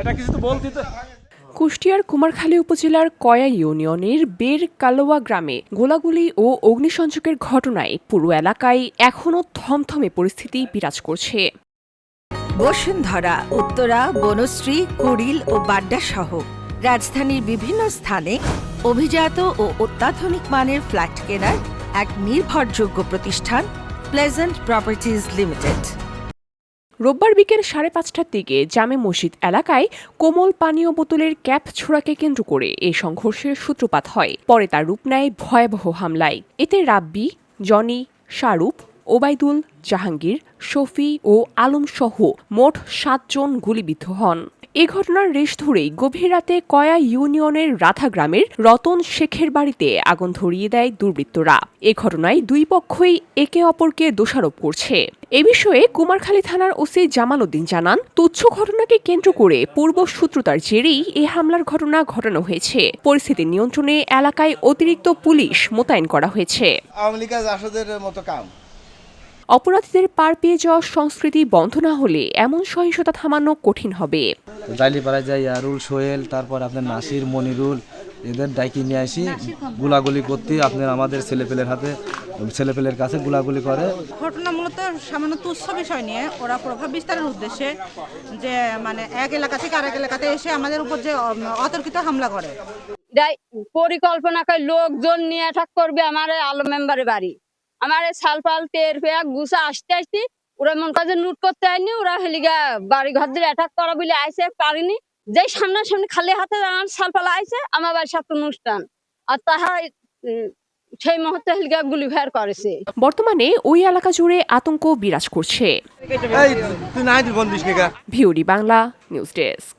এটা কিছু তো বলতে তো। কুষ্টিয়ার কুমারখালী উপজেলার কয়া ইউনিয়নের বের কালোয়া গ্রামে গোলাগুলি ও অগ্নিসংযোগের ঘটনায় পুরো এলাকায় এখনও থমথমে পরিস্থিতি বিরাজ করছে। বসুন্ধরা, উত্তরা, বনশ্রী, কুড়িল ও বাড্ডা সহ রাজধানীর বিভিন্ন স্থানে অভিজাত ও অত্যাধুনিক মানের ফ্ল্যাট কেনার এক নির্ভরযোগ্য প্রতিষ্ঠান প্লেজেন্ট প্রপার্টিজ লিমিটেড। রোববার বিকেল 5:30টার দিকে জামে মসজিদ এলাকায় কোমল পানীয় বোতলের ক্যাপ ছোড়াকে কেন্দ্র করে এই সংঘর্ষের সূত্রপাত হয়। পরে তার রূপ নেয় ভয়াবহ হামলায়। এতে রাব্বি, জনি, শাহরুখ, ওবায়দুল, জাহাঙ্গীর, শফি ও আলম সহ মোট 7 জন গুলিবিদ্ধ হন। এ ঘটনার রেশ ধরেই গভীর রাতে কয়া ইউনিয়নের রাধা গ্রামের রতন শেখের বাড়িতে আগুন ধরিয়ে দেয় দুর্বৃত্তরা। এ ঘটনায় দুই পক্ষই একে অপরকে দোষারোপ করছে। এ বিষয়ে কুমারখালী থানার ওসি জামাল উদ্দিন জানান, তুচ্ছ ঘটনাকে কেন্দ্র করে পূর্ব শত্রুতার জেরেই এ হামলার ঘটনা ঘটানো হয়েছে। পরিস্থিতি নিয়ন্ত্রণে এলাকায় অতিরিক্ত পুলিশ মোতায়েন করা হয়েছে। আওয়ামী লীগ জাসদের মতো কাম। অপরাধীদের পার পেয়ে যাওয়ার সংস্কৃতি বন্ধ না হলে এমন সহিংসতা থামানো কঠিন হবে। জাইলিপাড়ায় যাই ইয়ারুল, সোহেল, তারপর আপনার নাসির, মনিরুল, এদের ডাইকি নিয়ে আসি গুলাগুলি করতে আপনার আমাদের ছেলেপেলের কাছে গুলাগুলি করে। ঘটনা মূলত সামান্য তুচ্ছ বিষয় নিয়ে ওরা প্রভাব বিস্তারের উদ্দেশ্যে যে মানে এক এলাকা থেকে আরেক এলাকাতে এসে আমাদের উপর যে অতর্কিত হামলা করে। পরিকল্পনা করে লোকজন নিয়ে অ্যাটাক করবে আমার আলম মেম্বারের বাড়ি। আমার সালপাল টের পেয়ে গুছা আসতে আসতে ওরা মন কাজে লুট করতে আইনি, ওরা হেলিগা বাড়ি ঘর দিয়ে অ্যাটাক করা বলে আইসে পারিনি। যেই সামনাসামনি খালি হাতে আমার সালপালা আইসে আমার বাড়ির সাথে অনুষ্ঠান, আর তাহা সেই মুহূর্তে হেলিগা গুলি ফায়ার করেছে। বর্তমানে ওই এলাকা জুড়ে আতঙ্ক বিরাজ করছে। তুই নাই বন্দিস ভিওডি বাংলা নিউজ ডেস্ক।